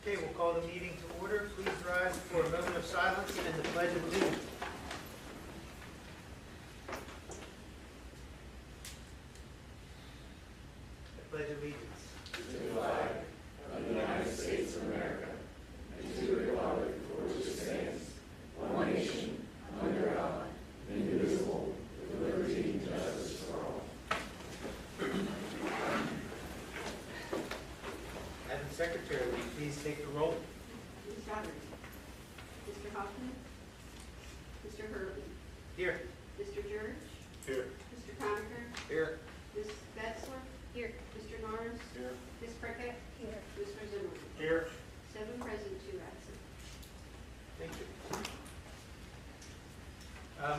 Okay, we'll call the meeting to order. Please rise for a moment of silence and the Pledge of Allegiance. I pledge allegiance To the flag of the United States of America, and to the republic for which it stands, one nation, under God, indivisible, with liberty and justice for all. Madam Secretary, will you please take the roll? Ms. Dougherty. Mr. Hoffman. Mr. Hurley. Here. Mr. George. Here. Mr. Conacher. Here. Ms. Betzler. Here. Mr. Norris. Here. Ms. Prickett. Here. Mr. Zimmerman. Here. 7 present, 2 absent. Thank you.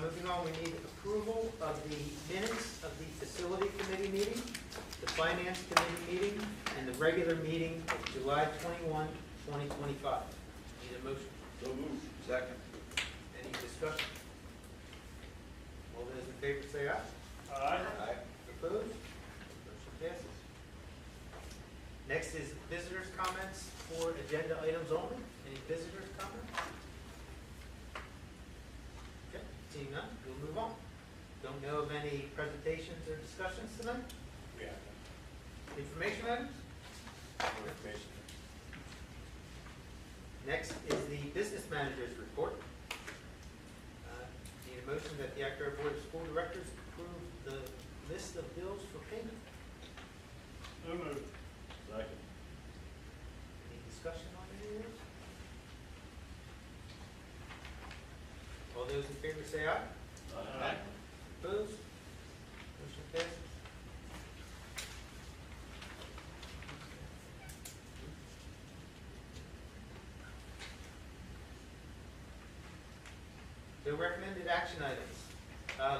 Moving on, we need approval of the minutes of the Facility Committee meeting, the Finance Committee meeting, and the regular meeting of July 21, 2025. Need a motion? So moved. Second. Any discussion? All those in favor say aye. Aye. Opposed? Motion passes. Next is visitors' comments for agenda items only. Any visitors' comments? Okay, seeing none, we'll move on. Don't know of any presentations or discussions tonight? Yeah. Information items? Information. Next is the business manager's report. Need a motion that the Octorara Board of School Directors approve the list of bills for payment. So moved. Second. Any discussion on any of those? All those in favor say aye. Aye. Opposed? Motion passes. The recommended action items.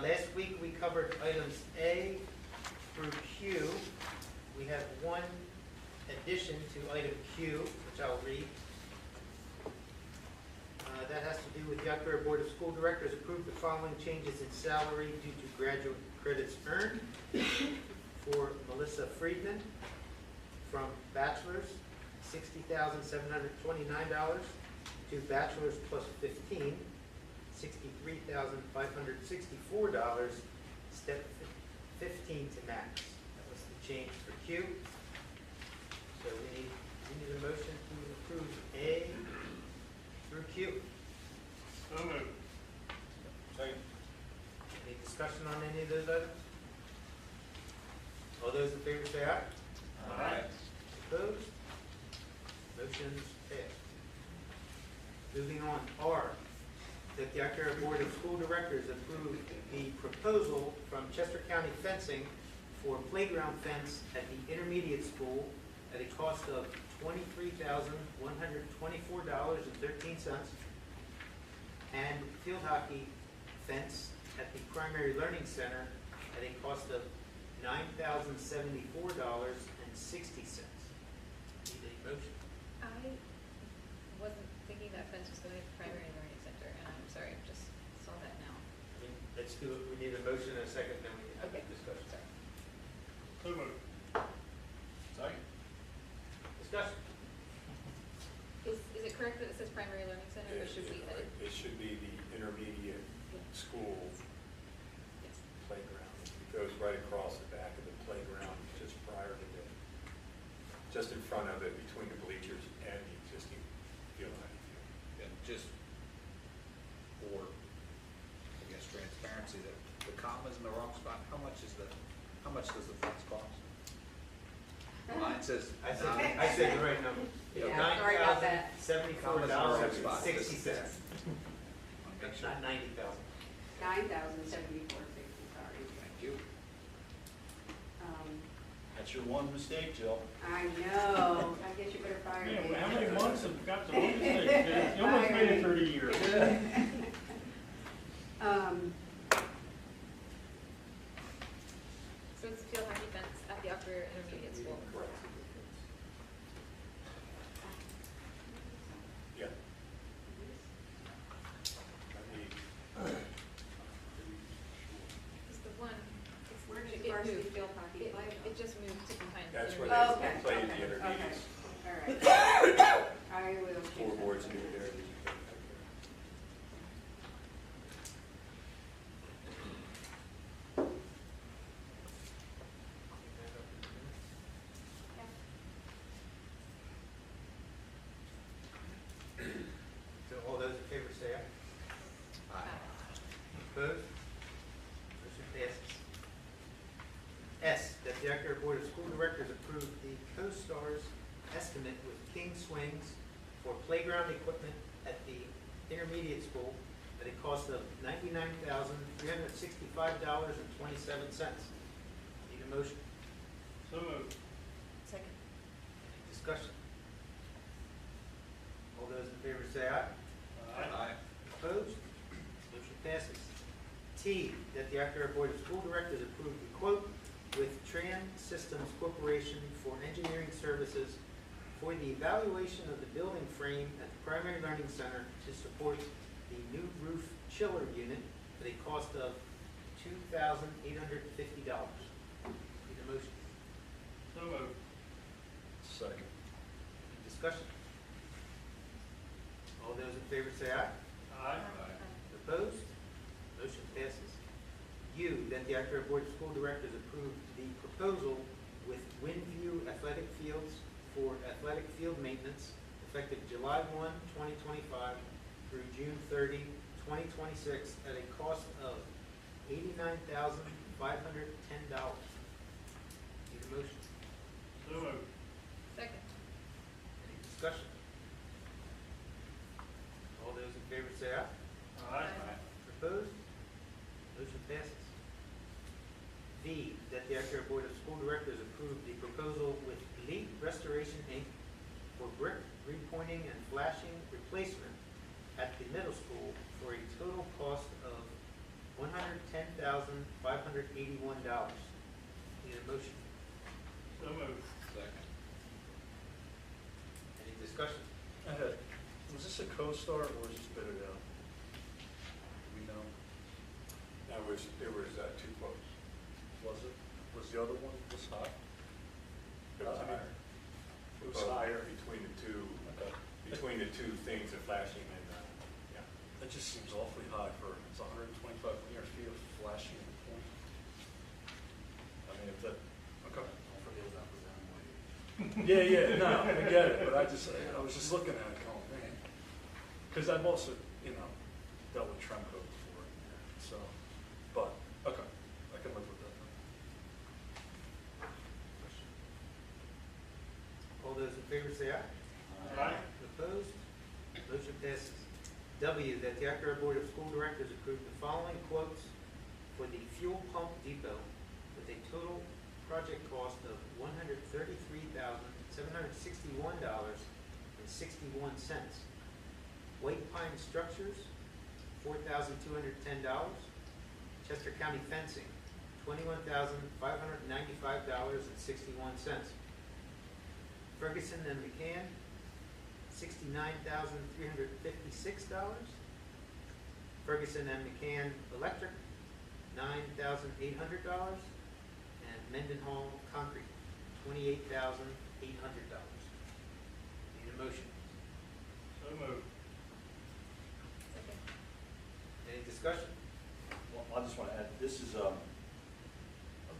Last week we covered items A through Q. We have one addition to item Q, which I'll read. That has to do with the Octorara Board of School Directors approved the following changes in salary due to graduate credits earned for Melissa Friedman from bachelor's, $60,729 to bachelor's plus 15, $63,564, step 15 to max. That was the change for Q. So we need a motion to approve A through Q. So moved. Second. Any discussion on any of those items? All those in favor say aye. Aye. Opposed? Motion's passed. Moving on, R, that the Octorara Board of School Directors approve the proposal from Chester County Fencing for playground fence at the intermediate school at a cost of $23,124.13, and field hockey fence at the Primary Learning Center at a cost of $9,074.60. Need a motion? I wasn't thinking that fence was going to the primary learning center, and I'm sorry, I just saw that now. Let's do it. We need a motion and a second, then we can have a Okay. discussion. Sorry. So moved. Second. Discussion. Is it correct that it says primary learning center, or should we edit? It should be the intermediate school Yes. playground. It goes right across the back of the playground, just prior to the, just in front of it, between the bleachers and the existing field hockey field. And just for, I guess, transparency, that the comma's in the wrong spot, how much does the fence cost? Mine says I said the right number. Yeah, sorry about that. $9,074.60. Make sure. Not 90,000. 9,074.60, sorry. Thank you. That's your one mistake, Jill. I know. I guess you better fire me. Yeah, well, how many months have got the one mistake? You almost made it 30 years. So it's field hockey fence at the Octorara Intermediate School. Correct. Yeah. It's the one, Where does it varsity moved. field hockey play? It just moved to behind. That's where Oh, they okay. play Okay. the intermediates. All right. All Floorboards new there. So all those in favor say aye. Opposed? Motion passes. S, that the Octorara Board of School Directors approve the co-stars estimate with King Swings for playground equipment at the intermediate school at a cost of $99,365.27. Need a motion? So moved. Second. Any discussion? All those in favor say aye. Aye. Opposed? Motion passes. T, that the Octorara Board of School Directors approve the quote with Tran Systems Corporation for engineering services for the evaluation of the building frame at the Primary Learning Center to support the new roof chiller unit at a cost of $2,850. Need a motion? So moved. Second. Any discussion? All those in favor say aye. Aye. Opposed? Motion passes. U, that the Octorara Board of School Directors approve the proposal with Windview Athletic Fields for athletic field maintenance effective July 1, 2025 through June 30, 2026 at a cost of $89,510. Need a motion? So moved. Second. Any discussion? All those in favor say aye. Aye. Opposed? Motion passes. V, that the Octorara Board of School Directors approve the proposal with Elite Restoration, Inc. for brick repointing and flashing replacement at the middle school for a total cost of $110,581. Need a motion? So moved. Second. Any discussion? Was this a co-star or was this bid it out? Do we know? There was two quotes. Was it? Was the other one this high? It was higher. It was higher. Between Okay. the two things, the flashing and, yeah. That just seems awfully high for, it's 125 linear feet of flashing and point. I mean, if that, okay. Don't forget about the down way. Yeah, no, I get it, but I was just looking at it going, man. Because I've also, dealt with Tremco before, so, but, okay, I can live with that. All those in favor say aye. Aye. Opposed? Motion passes. W, that the Octorara Board of School Directors approve the following quotes for the fuel pump depot with a total project cost of $133,761.61. White Pine Structures, $4,210. Chester County Fencing, $21,595.61. Ferguson and McCann, $69,356. Ferguson and McCann Electric, $9,800. And Mendenhall Concrete, $28,800. Need a motion? So moved. Second. Any discussion? Well, I just want to add, this is,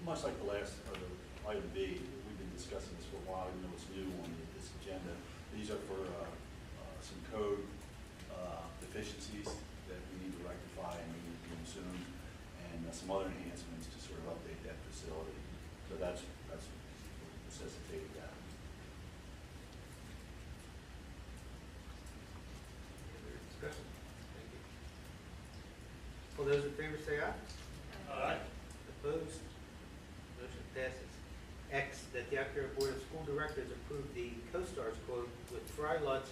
much like the last, or the item B, we've been discussing this for a while, even though it's new on this agenda. These are for, some code, deficiencies that we need to rectify and we need to do them soon, and some other enhancements to sort of update that facility. So that's what necessitated that. Any other discussion? Thank you. All those in favor say aye. Aye. Opposed? Motion passes. X, that the Octorara Board of School Directors approve the co-stars quote with Fry Lutz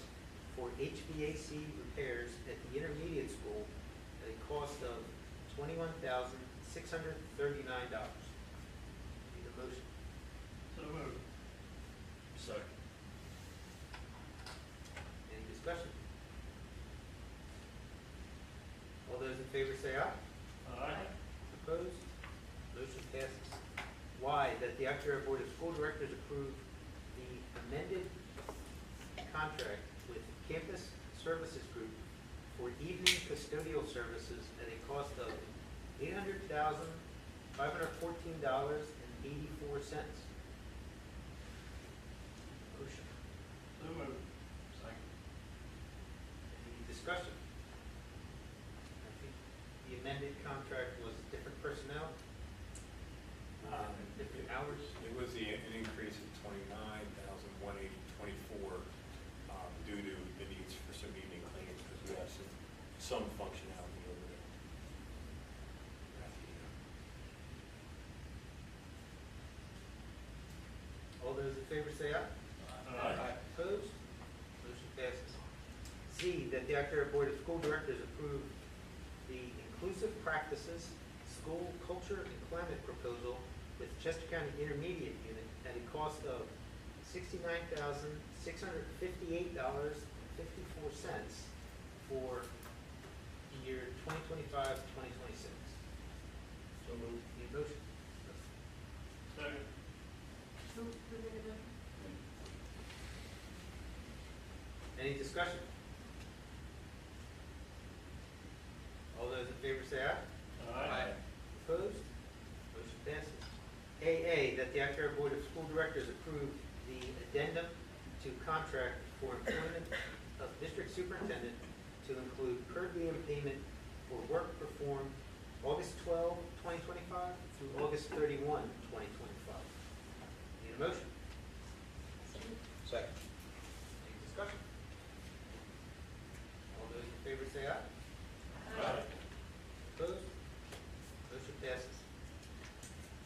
for HVAC repairs at the intermediate school at a cost of $21,639. Need a motion? So moved. Second. Any discussion? All those in favor say aye. Aye. Opposed? Motion passes. Y, that the Octorara Board of School Directors approve the amended contract with Campus Services Group for evening custodial services at a cost of $800,514.84. Motion. So moved. Any discussion? I think the amended contract was different personnel, different hours. It was an increase of 29,180.24 due to the needs for some evening cleaning because we have some functionality over there. All those in favor say aye. Aye. Opposed? Motion passes. Z, that the Octorara Board of School Directors approve the Inclusive Practices School Culture and Climate Proposal with Chester County Intermediate Unit at a cost of $69,658.54 for the year 2025-2026. So moved. Need a motion? Second. Any discussion? All those in favor say aye. Aye. Opposed? Motion passes. AA, that the Octorara Board of School Directors approve the addendum to contract for employment of district superintendent to include per diem payment for work performed August 12, 2025 through August 31, 2025. Need a motion? Second. Any discussion? All those in favor say aye. Aye. Opposed? Motion passes.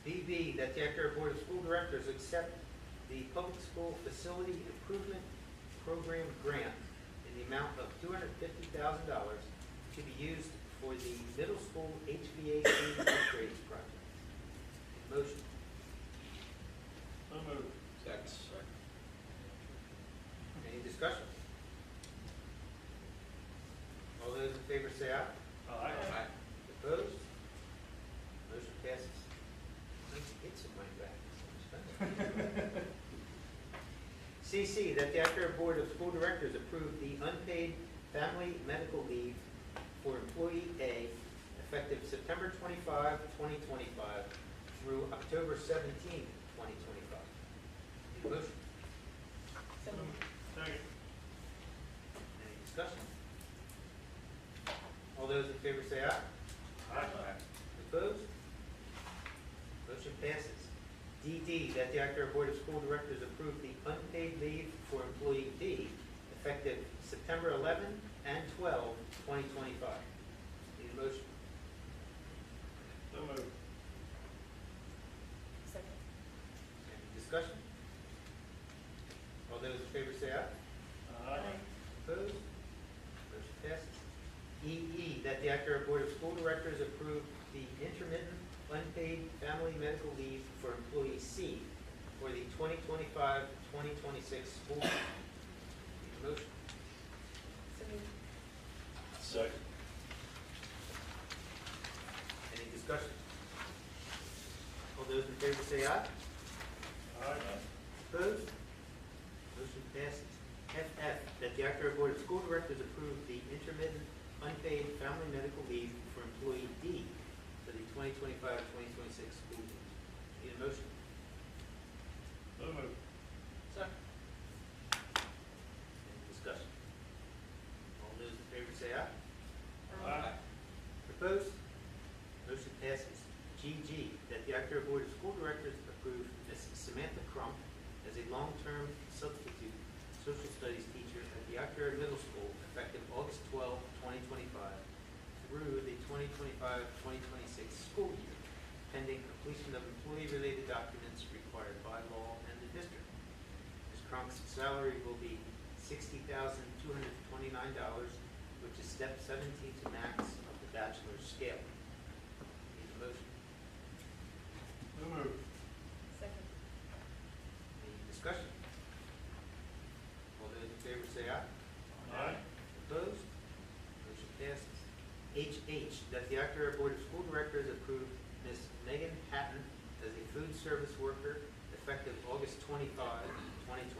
BB, that the Octorara Board of School Directors accept the Public School Facility Improvement Program grant in the amount of $250,000 to be used for the middle school HVAC upgrades project. Motion. So moved. Second. Any discussion? All those in favor say aye. Aye. Opposed? Motion passes. Nice to get some money back. CC, that the Octorara Board of School Directors approve the unpaid family medical leave for employee A effective September 25, 2025 through October 17, 2025. Need a motion? So moved. Second. Any discussion? All those in favor say aye. Aye. Opposed? Motion passes. DD, that the Octorara Board of School Directors approve the unpaid leave for employee B effective September 11 and 12, 2025. Need a motion? So moved. Second. Any discussion? All those in favor say aye. Aye. Opposed? Motion passes. EE, that the Octorara Board of School Directors approve the intermittent unpaid family medical leave for employee C for the 2025-2026 school year. Need a motion? So moved. Second. Any discussion? All those in favor say aye. Aye. Opposed? Motion passes. FF, that the Octorara Board of School Directors approve the intermittent unpaid family medical leave for employee D for the 2025-2026 school year. Need a motion? So moved. Second. Any discussion? All those in favor say aye. Aye. Opposed? Motion passes. GG, that the Octorara Board of School Directors approve Ms. Samantha Crump as a long-term substitute social studies teacher at the Octorara Middle School effective August 12, 2025 through the 2025-2026 school year, pending completion of employee-related documents required by law and the district. Ms. Crump's salary will be $60,229, which is step 17 to max of the bachelor's scale. Need a motion? So moved. Second. Any discussion? All those in favor say aye. Aye. Opposed? Motion passes. HH, that the Octorara Board of School Directors approve Ms. Megan Hatton as a food service worker effective August 25, 2025,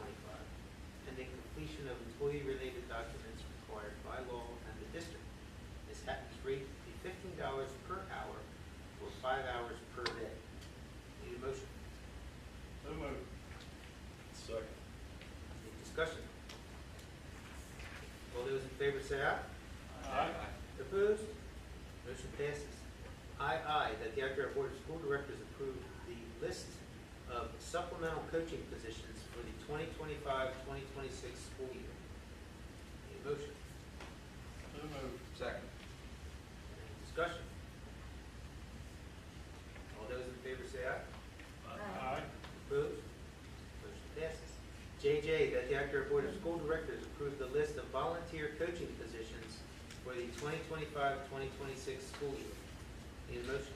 pending completion of employee-related documents required by law and the district. Ms. Hatton's rate to be $15 per hour for 5 hours per day. Need a motion? So moved. Second. Any discussion? All those in favor say aye. Aye. Opposed? Motion passes. I, that the Octorara Board of School Directors approve the list of supplemental coaching positions for the 2025-2026 school year. Need a motion? So moved. Second. Any discussion? All those in favor say aye. Aye. Opposed? Motion passes. JJ, that the Octorara Board of School Directors approve the list of volunteer coaching positions for the 2025-2026 school year. Need a motion?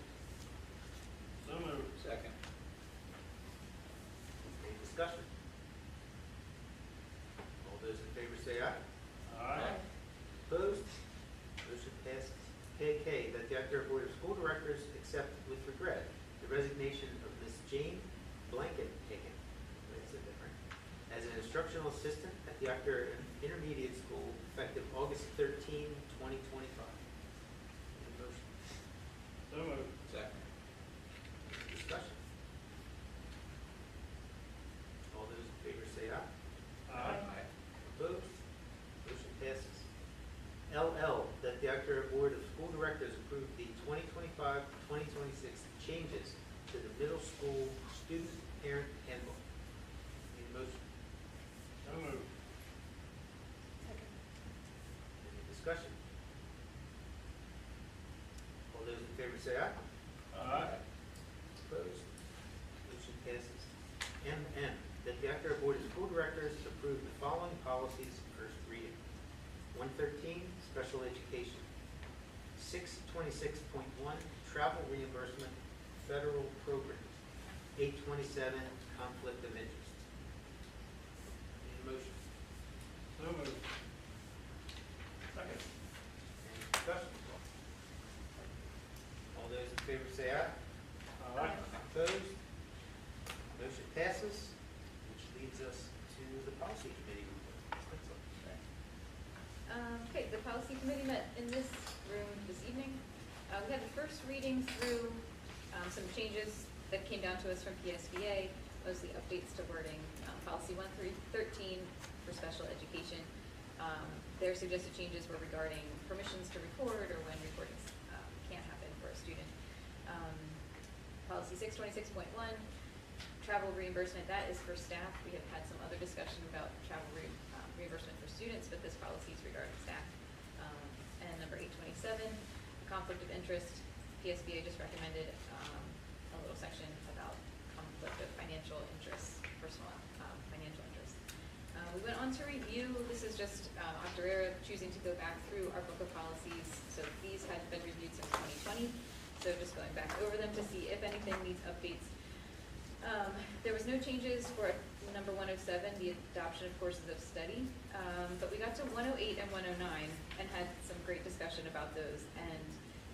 So moved. Second. Any discussion? All those in favor say aye. Aye. Opposed? Motion passes. KK, that the Octorara Board of School Directors accept with regret the resignation of Ms. Jane Blankenhagen, that's a different, as an instructional assistant at the Octorara Intermediate School effective August 13, 2025. Need a motion? So moved. Second. Discussion. All those in favor say aye. Aye. Opposed? Motion passes. LL, that the Octorara Board of School Directors approve the 2025-2026 changes to the middle school student parent handbook. Need a motion? So moved. Second. Any discussion? All those in favor say aye. Aye. Opposed? Motion passes. MM, that the Octorara Board of School Directors approve the following policies first reading. 113, special education. 626.1, travel reimbursement, federal programs. 827, conflict of interest. Need a motion? So moved. Second. Any discussion? All those in favor say aye. Aye. Opposed? Motion passes, which leads us to the policy committee report. Okay, the policy committee met in this room this evening. We had the first reading through some changes that came down to us from PSBA, mostly updates to wording. Policy 1313 for special education. Their suggested changes were regarding permissions to record or when recordings can't happen for a student. Policy 626.1, travel reimbursement, that is for staff. We have had some other discussion about travel reimbursement for students, but this policy is regarding staff. And number 827, conflict of interest. PSBA just recommended a little section about conflict of financial interests, personal financial interests. We went on to review, this is just Octorara choosing to go back through our book of policies. So these had been reviewed since 2020. So just going back over them to see if anything needs updates. There was no changes for number 107, the adoption of courses of study, but we got to 108 and 109 and had some great discussion about those and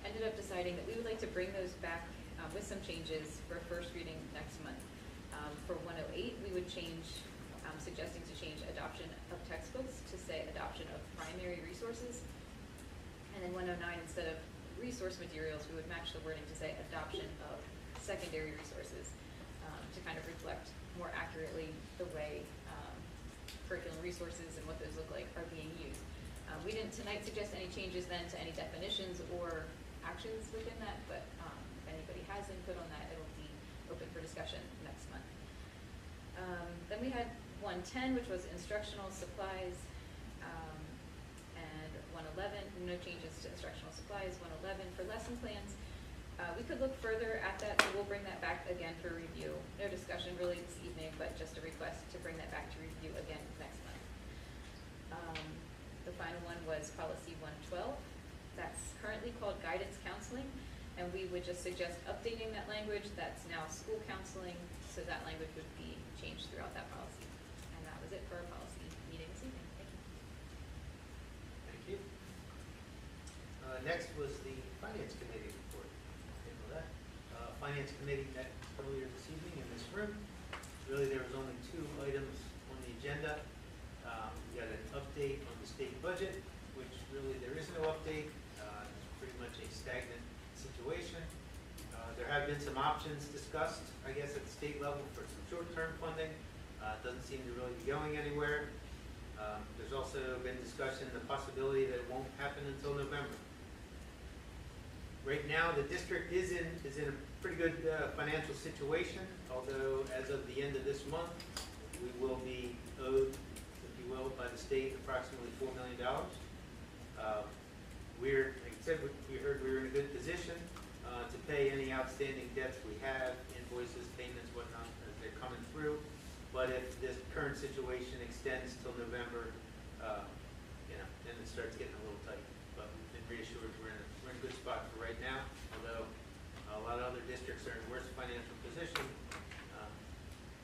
ended up deciding that we would like to bring those back with some changes for first reading next month. For 108, we would change, suggesting to change adoption of textbooks to say adoption of primary resources. And then 109, instead of resource materials, we would match the wording to say adoption of secondary resources. To kind of reflect more accurately the way curriculum resources and what those look like are being used. We didn't tonight suggest any changes then to any definitions or actions within that, but if anybody has input on that, it'll be open for discussion next month. Then we had 110, which was instructional supplies, and 111, no changes to instructional supplies. 111 for lesson plans. We could look further at that, so we'll bring that back again for review. No discussion really this evening, but just a request to bring that back to review again next month. The final one was policy 112. That's currently called guidance counseling, and we would just suggest updating that language. That's now school counseling, so that language would be changed throughout that policy. And that was it for our policy meeting this evening. Thank you. Thank you. Next was the Finance Committee report. That. Finance Committee met earlier this evening in this room. Really, there was only 2 items on the agenda. We got an update on the state budget, which really there is no update. It's pretty much a stagnant situation. There have been some options discussed, I guess, at the state level for some short-term funding. It doesn't seem to really be going anywhere. There's also been discussion, the possibility that it won't happen until November. Right now, the district is in a pretty good financial situation, although as of the end of this month, we will be owed, if you will, by the state approximately $4 million. Like I said, we heard we were in a good position to pay any outstanding debts we have, invoices, payments, whatnot, as they're coming through. But if this current situation extends till November, then it starts getting a little tight. But we've been reassured we're in a good spot for right now, although a lot of other districts are in worse financial position.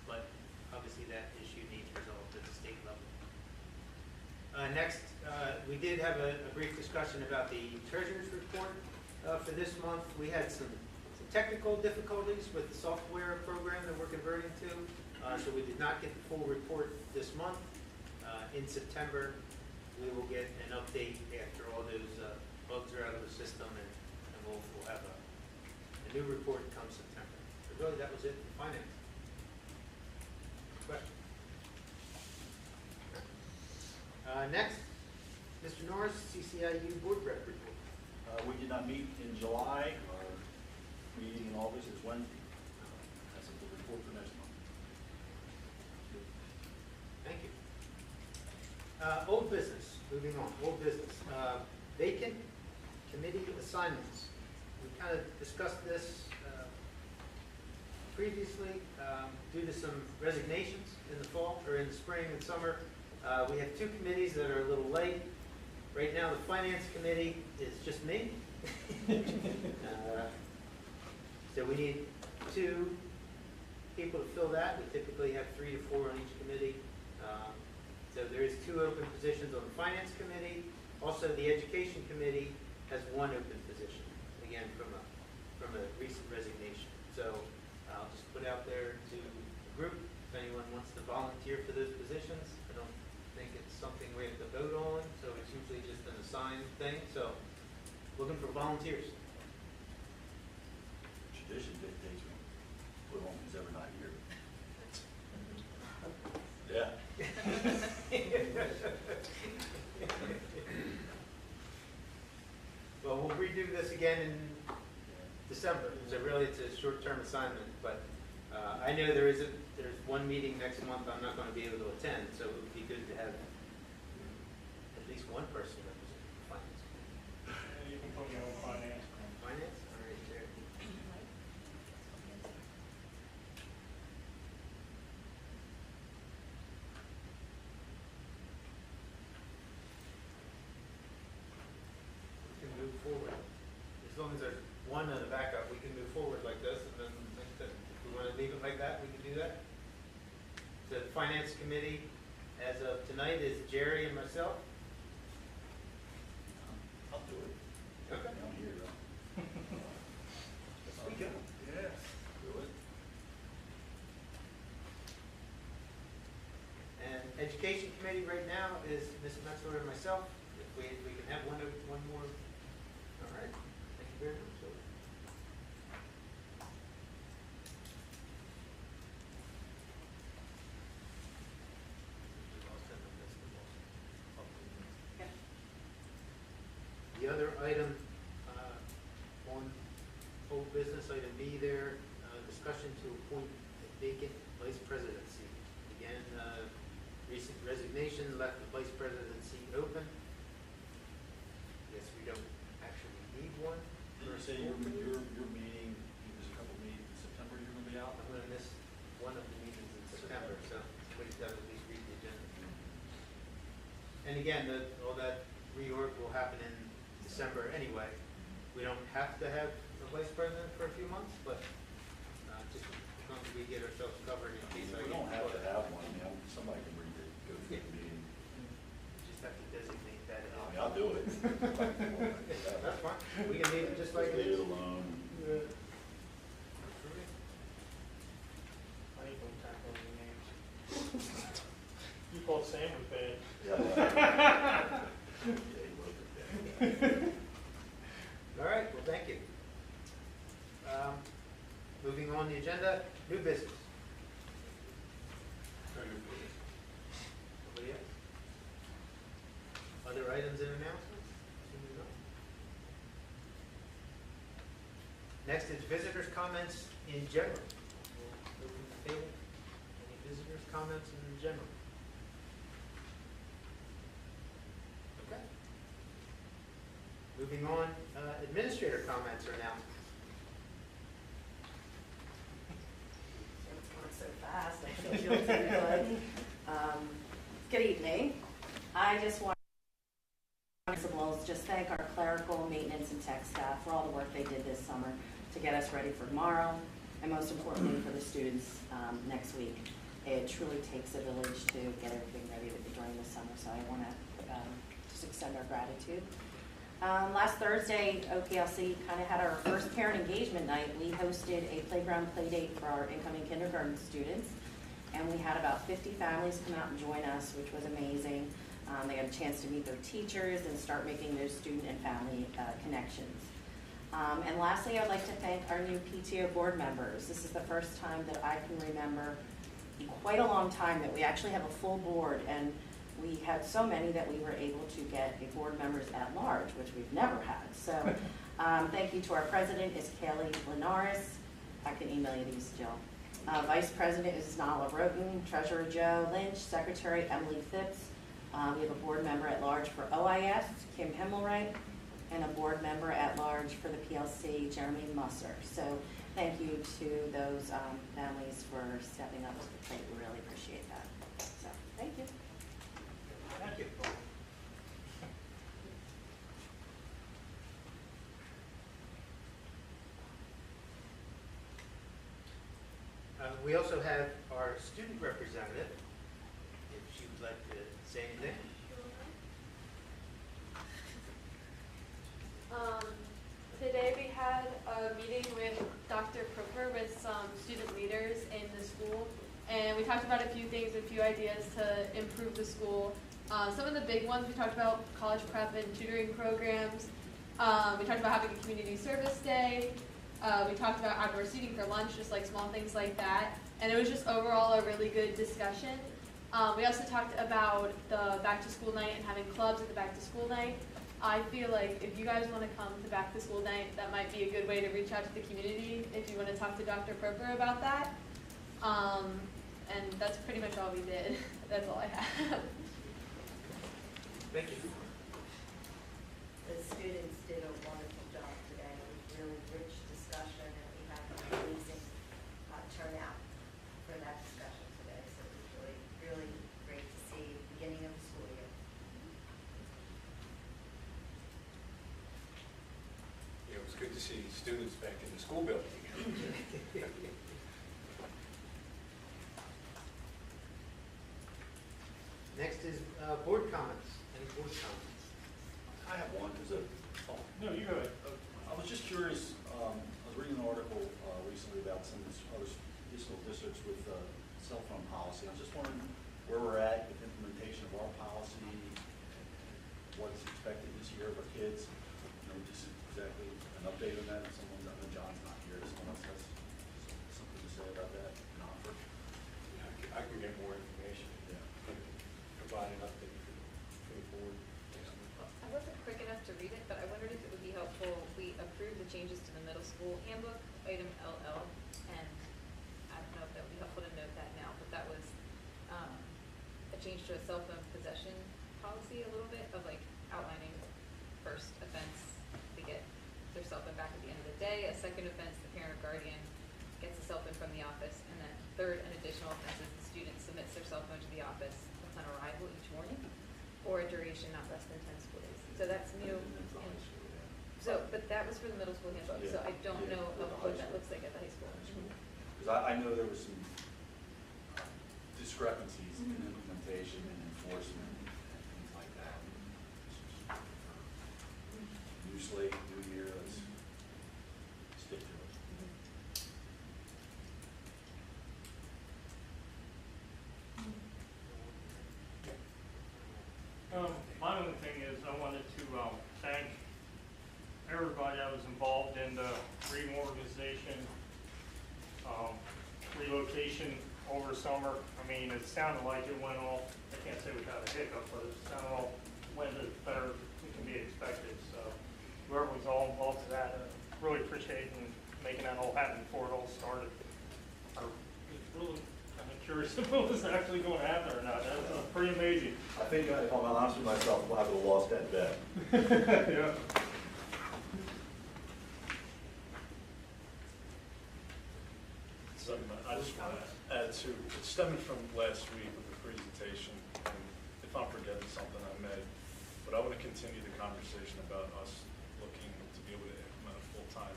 But obviously that issue needs resolved at the state level. Next, we did have a brief discussion about the treasurer's report for this month. We had some technical difficulties with the software program that we're converting to, so we did not get the full report this month. In September, we will get an update after all those bugs are out of the system, and we'll have a new report come September. But really, that was it for finance. Question? Next, Mr. Norris, CCIU Board Rep report. We did not meet in July. Our meeting in August is Wednesday. That's the report for next month. Thank you. Old business, moving on, old business. Vacant committee assignments. We kind of discussed this previously due to some resignations in the fall, or in the spring and summer. We have two committees that are a little late. Right now, the finance committee is just me. So we need two people to fill that. We typically have 3 to 4 on each committee. So there is 2 open positions on the finance committee. Also, the education committee has 1 open position, again, from a recent resignation. So I'll just put out there to the group, if anyone wants to volunteer for those positions. I don't think it's something we have to vote on, so it's usually just an assigned thing. So looking for volunteers. Tradition dictates we put on who's ever not here. Yeah. Well, we'll redo this again in December, so really it's a short-term assignment, but I know there's 1 meeting next month I'm not going to be able to attend, so it would be good to have at least one person representing the finance. You can put me on finance. Finance? All right, there. We can move forward. As long as there's one in the backup, we can move forward like this, and then if we want to leave it like that, we can do that. The finance committee, as of tonight, is Jerry and myself. I'll do it. Okay. I'm here, though. We go. Yes. Do it. And education committee right now is Ms. Metzler and myself. If we can have one more. All right. Thank you very much. The other item on old business, item B there, discussion to appoint a vacant vice presidency. Again, recent resignation left the vice presidency open. Guess we don't actually need one. Did you say your meeting, there's a couple meetings in September you're gonna be out? I'm gonna miss one of the meetings in September, so somebody's got to at least read the agenda. And again, all that reorg will happen in December anyway. We don't have to have a vice president for a few months, but just as long as we get ourselves covered in case I We get. don't have to have one, somebody can read it, go through the meeting. Just have to designate that. I mean, I'll do it. That's fine. We can leave it just like it Leave is. it alone. I ain't gonna tackle any names. You called Sam was bad. All right, well, thank you. Moving on the agenda, new business. Nobody else? Other items and announcements? Seeing none. Next is visitors' comments in general. We'll open the table. Any visitors' comments in general? Okay. Moving on, administrator comments or announcements. It's going so fast, I feel guilty, but, good evening. I just want to just thank our clerical, maintenance, and tech staff for all the work they did this summer to get us ready for tomorrow, and most importantly, for the students next week. It truly takes a village to get everything ready during the summer, so I want to just extend our gratitude. Last Thursday, OPLC kind of had our first parent engagement night. We hosted a playground play date for our incoming kindergarten students, and we had about 50 families come out and join us, which was amazing. They got a chance to meet their teachers and start making those student and family connections. And lastly, I'd like to thank our new PTO board members. This is the first time that I can remember in quite a long time that we actually have a full board, and we had so many that we were able to get a board members at large, which we've never had. So thank you to our president, is Kaylee Linares. I can email you these, Jill. Vice president is Nala Roten, treasurer Joe Lynch, secretary Emily Phipps. We have a board member at large for OIS, Kim Himmelreich, and a board member at large for the PLC, Jeremy Musser. So thank you to those families for stepping up to the plate. We really appreciate that. So thank you. Thank you. We also have our student representative, if she would like to say anything. Today we had a meeting with Dr. Proper with some student leaders in the school, and we talked about a few things, a few ideas to improve the school. Some of the big ones, we talked about college prep and tutoring programs. We talked about having a community service day. We talked about outdoor seating for lunch, just like small things like that. And it was just overall a really good discussion. We also talked about the back to school night and having clubs at the back to school night. I feel like if you guys want to come to back to school night, that might be a good way to reach out to the community if you want to talk to Dr. Proper about that. And that's pretty much all we did. That's all I have. Thank you. The students did a wonderful job today. It was really rich discussion, and we had an amazing turnout for that discussion today. So it was really, really great to see the beginning of the school year. It was good to see students back in the school building again. Next is board comments. Any board comments? I have one. No, you go ahead. I was just curious, I was reading an article recently about some other additional districts with cell phone policy. I was just wondering where we're at with implementation of our policy, what's expected this year of our kids. You know, just exactly an update on that. If someone, I know John's not here, if someone else has something to say about that, an offer. I can get more information. Yeah. Provide an update for the board. I wasn't quick enough to read it, but I wondered if it would be helpful if we approve the changes to the middle school handbook, item LL, and I don't know if that would be helpful to note that now, but that was a change to a cell phone possession policy a little bit of like outlining first offense, they get their cell phone back at the end of the day, a second offense, the parent or guardian gets a cell phone from the office, and then third and additional offenses, the student submits their cell phone to the office upon arrival each morning, or a duration not less than 10 school days. So that's new. So, but that was for the middle school handbook, so I don't know of what that looks like at the high school. Because I know there was some discrepancies in implementation and enforcement and things like that. New slate, new year, let's stick to it. My only thing is I wanted to thank everybody that was involved in the reorganization, relocation over summer. I mean, it sounded like it went all, I can't say without a hiccup, but it sounded all went as better than can be expected. So whoever was all involved to that, really appreciate and making that all happen before it all started. I was really kind of curious if it was actually going to happen or not. That was pretty amazing. I think, if I'm honest with myself, we'll have a lost that bet. Yeah. Something I just want to add to, it's stemming from last week with the presentation, and if I'm forgetting something, I may, but I want to continue the conversation about us looking to be able to implement a full-time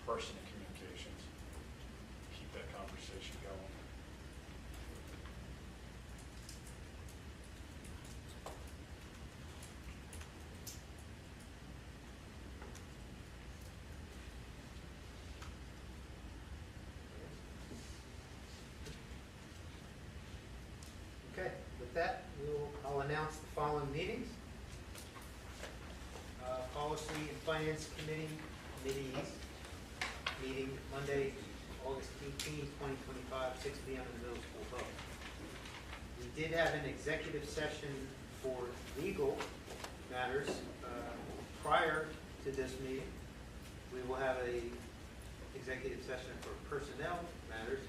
person in communications. Keep that conversation going. Okay, with that, I'll announce the following meetings. Policy and Finance Committees, meeting Monday, August 18, 2025, 6 p.m. in the middle school hall. We did have an executive session for legal matters prior to this meeting. We will have a executive session for personnel matters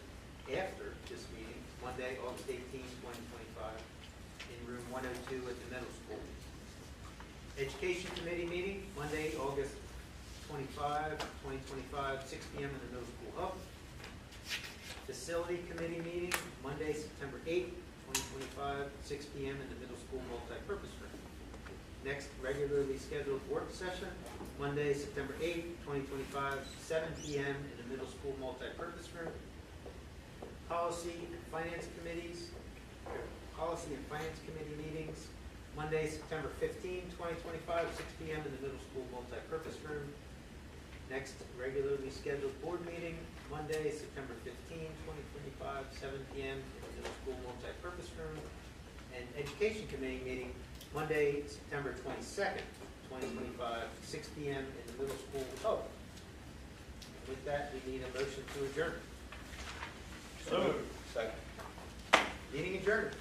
after this meeting, Monday, August 18, 2025, in room 102 at the middle school. Education Committee meeting, Monday, August 25, 2025, 6 p.m. in the middle school hub. Facility Committee meeting, Monday, September 8, 2025, 6 p.m. in the middle school multi-purpose room. Next regularly scheduled work session, Monday, September 8, 2025, 7 p.m. in the middle school multi-purpose room. Policy and Finance Committees, Policy and Finance Committee meetings, Monday, September 15, 2025, 6 p.m. in the middle school multi-purpose room. Next regularly scheduled board meeting, Monday, September 15, 2025, 7 p.m. in the middle school multi-purpose room. And Education Committee meeting, Monday, September 22nd, 2025, 6 p.m. in the middle school hub. With that, we need a motion to adjourn. So moved. Second. Meeting adjourned.